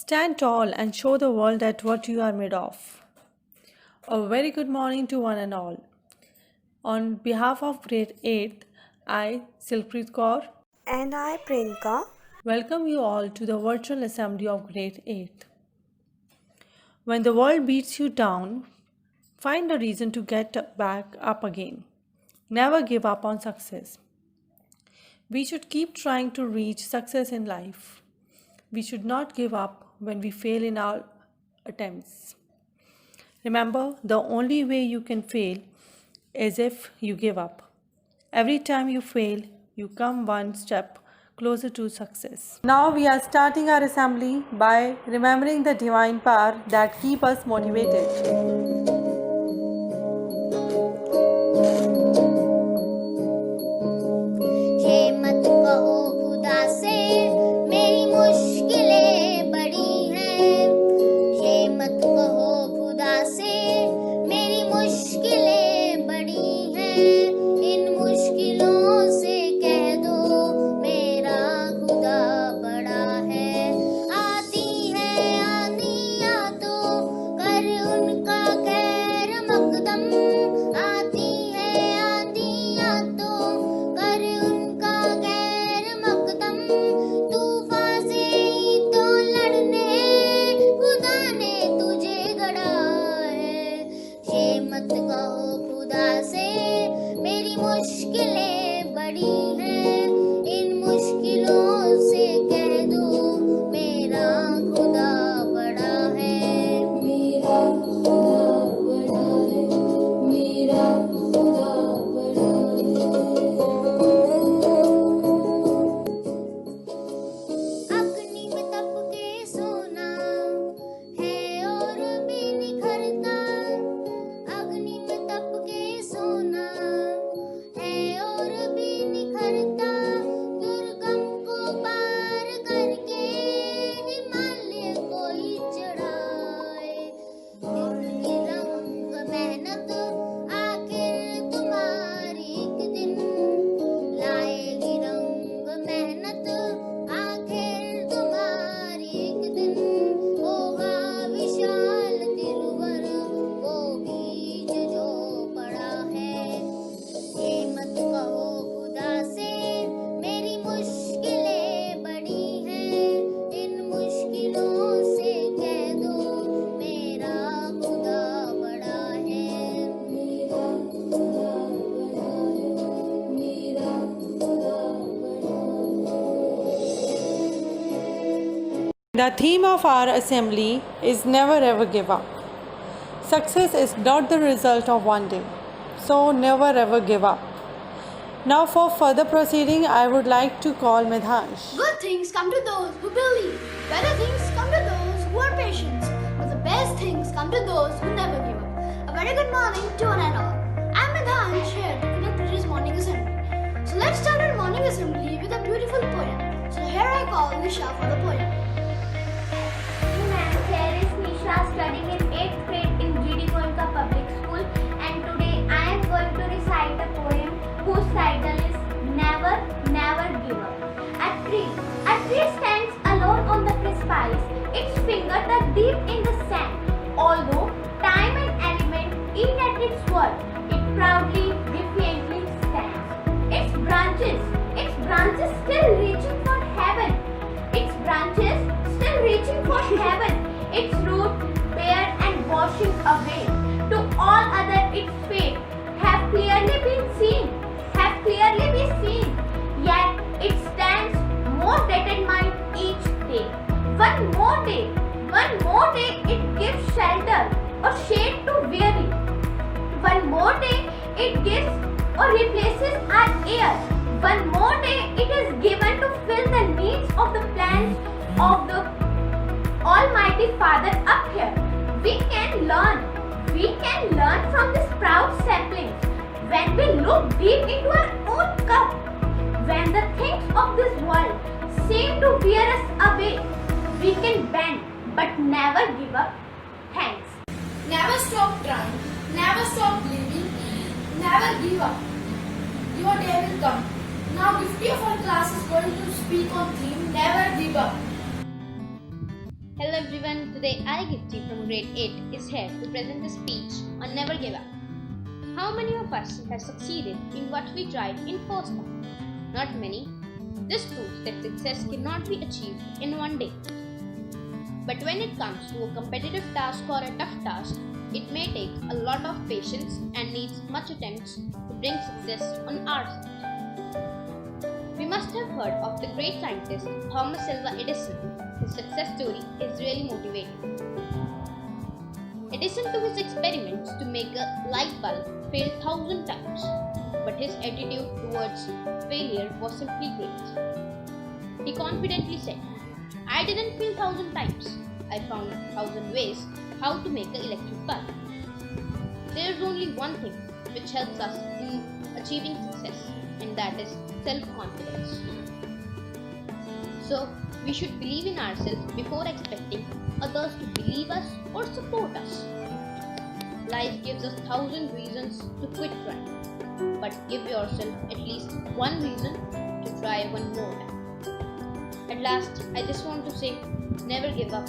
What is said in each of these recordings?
Stand tall and show the world that what you are made of. A very good morning to one and all. On behalf of Grade 8th, I, Silpreet Kaur, And I, Priyanka. welcome you all to the virtual assembly of Grade 8th. When the world beats you down, find a reason to get back up again. Never give up on success. We should keep trying to reach success in life. We should not give up when we fail in our attempts. Remember, the only way you can fail is if you give up. Every time you fail, you come one step closer to success. Now we are starting our assembly by remembering the divine power that keep us motivated. ये मत कहो खुदा से मेरी मुश्किलें बड़ी हैं। ये मत कहो खुदा से मेरी मुश्किलें बड़ी हैं। इन मुश्किलों से कह दो मेरा खुदा बड़ा है। आती है आंधियाँ तो कर उनका खैर मकदम। आती है आंधियाँ तो कर उनका गैर मकदम। तूफान से ही तो लड़ने खुदा ने तुझे गढ़ा है। ये मत कहो खुदा से मेरी मुश्किलें बड़ी हैं। इन मुश्किलों से कह दो मेरा खुदा बड़ा है। मेरा खुदा बड़ा है। मेरा खुदा बड़ा है। अग्नि में तप के सोना है और भी निखरता। अग्नि में तप के सोना है और भी निखरता। दुर्गम को पार करके हिमालय को ही चढ़ाए। इनकी रंग मेहनत आखिर तुम्हारी एक दिन लाएगी। रंग मेहनत आखिर तुम्हारी एक दिन। होगा विशाल तिरुवर वो बीज जो पड़ा है। ये मत कहो खुदा से मेरी मुश्किलें बड़ी हैं। इन मुश्किलों से कह दो मेरा खुदा बड़ा है। मेरा खुदा बड़ा है। मेरा खुदा The theme of our assembly is never ever give up. Success is not the result of one day, so never ever give up. Now, for further proceeding, I would like to call Medhansh. Good things come to those who believe. Better things come to those who are patient. But the best things come to those who never give up. A very good morning to one and all. I'm Medhansh here to conduct today's morning assembly. So let's start our morning assembly with a beautiful poem. So here I call Nisha for the poem. My name is Nisha, studying in 8th grade in GD Goenka Public School, and today I am going to recite a poem whose title is Never, Never Give Up. A tree stands alone on the precipice, its fingers are deep in the sand. Although time and element eat at its work, it proudly, defiantly stands. Its branches still reaching for heaven. Its branches still reaching for heaven. Its root bare and washing away. To all other its fate have clearly been seen. Yet it stands more determined each day. One more day it gives shelter or shade to weary. One more day it gives or replaces our air. One more day it is given to fill the needs of the plans of the Almighty Father up here. We can learn from this proud saplings when we look deep into our own cup. When the things of this world seem to wear us away, we can bend but never give up. Thanks. Never stop trying. Never stop believing. Never give up. Your day will come. Now Gifty of our class is going to speak on theme Never Give Up. Hello everyone, today I Gipti from grade 8 is here to present a speech on Never Give Up. How many of us have succeeded in what we tried in first time? Not many. This proves that success cannot be achieved in one day. But when it comes to a competitive task or a tough task, it may take a lot of patience and needs much attempts to bring success on our side. We must have heard of the great scientist Thomas Alva Edison. His success story is really motivating. Edison took his experiments to make a light bulb fail 1,000 times, but his attitude towards failure was simply great. He confidently said, "I didn't fail 1,000 times. I found 1,000 ways how to make an electric bulb." There is only one thing which helps us in achieving success, and that is self-confidence. So, we should believe in ourselves before expecting others to believe us or support us. Life gives us 1,000 reasons to quit trying, but give yourself at least one reason to try one more time. At last, I just want to say, never give up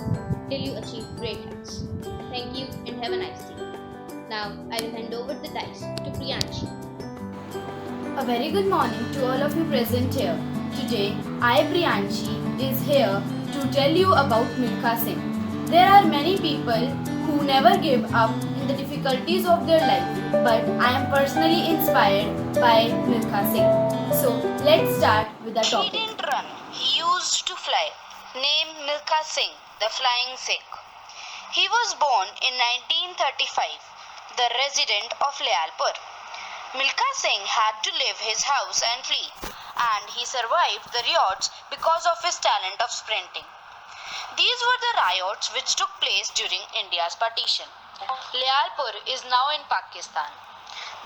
till you achieve great heights. Thank you and have a nice day. Now, I will hand over the dice to Priyanshi. A very good morning to all of you present here. Today, I, Priyanshi, is here to tell you about Milkha Singh. There are many people who never give up in the difficulties of their life, but I am personally inspired by Milkha Singh. So, let's start with the He topic. didn't run, he used to fly. Named Milkha Singh, the Flying Sikh. He was born in 1935, the resident of Lyalpur. Milkha Singh had to leave his house and flee, and he survived the riots because of his talent of sprinting. These were the riots which took place during India's partition. Lyalpur is now in Pakistan.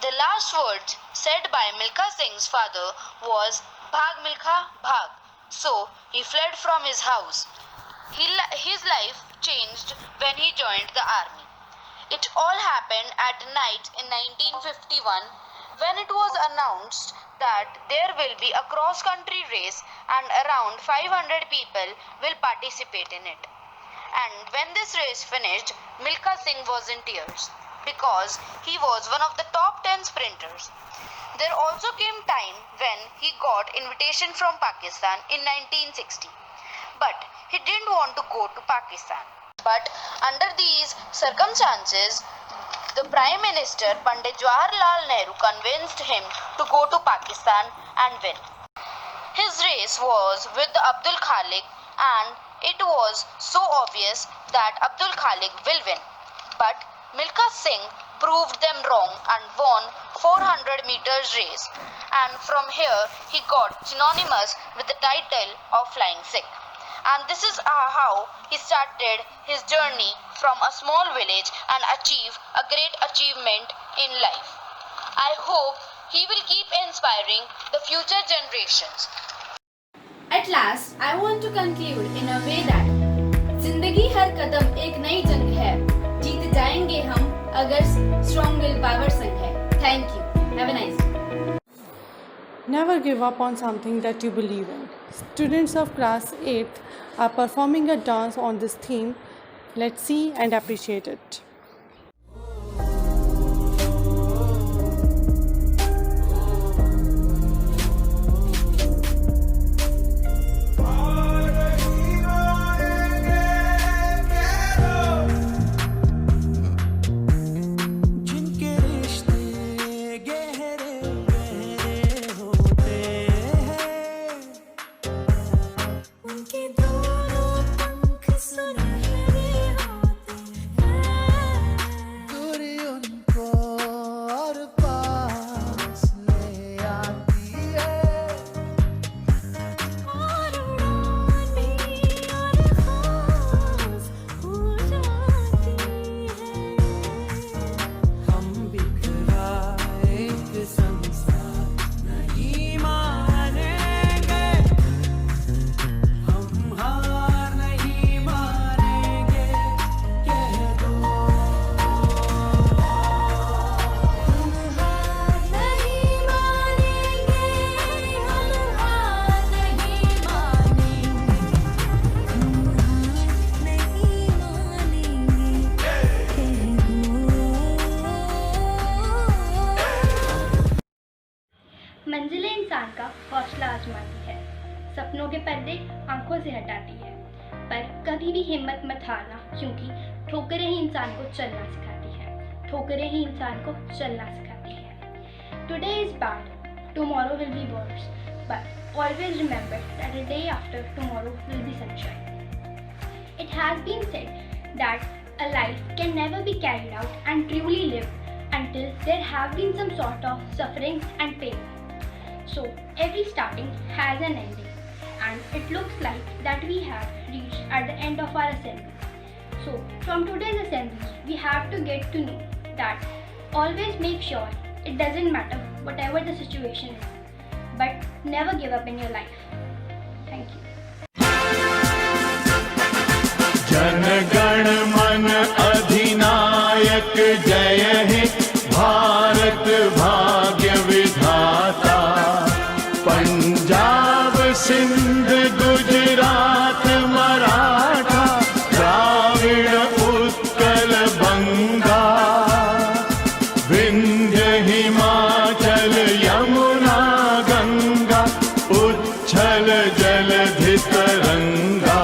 The last words said by Milkha Singh's father was, "Bhag Milkha, bhag." So he fled from his house. His life changed when he joined the army. It all happened at night in 1951 when it was announced that there will be a cross-country race and around 500 people will participate in it. And when this race finished, Milkha Singh was in tears because he was one of the top 10 sprinters. There also came time when he got invitation from Pakistan in 1960. But he didn't want to go to Pakistan. But under these circumstances, the Prime Minister Pandit Jawaharlal Nehru convinced him to go to Pakistan and win. His race was with Abdul Khalik, and it was so obvious that Abdul Khalik will win. But Milkha Singh proved them wrong and won 400 meters race, and from here he got synonymous with the title of Flying Sikh. And this is how he started his journey from a small village and achieved a great achievement in life. I hope he will keep inspiring the future generations. At last, I want to conclude in a way that जिंदगी हर कदम एक नई जंग है, जीत जाएंगे हम अगर strong will power संग है. Thank you. Have a nice day. Never give up on something that you believe in. Students of class 8 are performing a dance on this theme. Let's see and appreciate it. उनके दोनों पंख सुनहरे होते हैं। कभी भी हिम्मत मत हारना, क्योंकि ठोकरें ही इंसान को चलना सिखाती हैं। ठोकरें ही इंसान को चलना सिखाती हैं। Today is bad, tomorrow will be worse, but always remember that the day after tomorrow will be sunshine. It has been said that a life can never be carried out and truly lived until there have been some sort of suffering and pain. So every starting has an ending, and it looks like that we have reached at the end of our assembly. So from today's assembly, we have to get to know that always make sure it doesn't matter whatever the situation is, but never give up in your life. Thank you. Jana Gana मन अधिनायक जय हे भारत भाग्य विधाता। पंजाब सिंध गुजरात मराठा द्राविड़ उत्कल बंगा। विंध्य हिमाचल यमुना गंगा उच्छल जलधि तरंगा।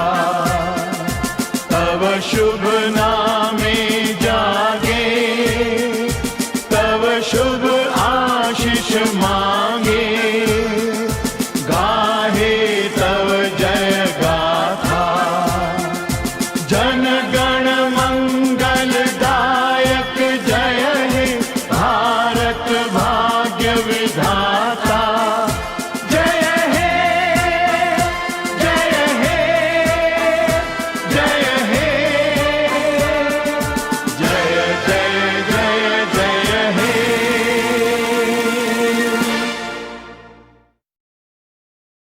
तव शुभ नाम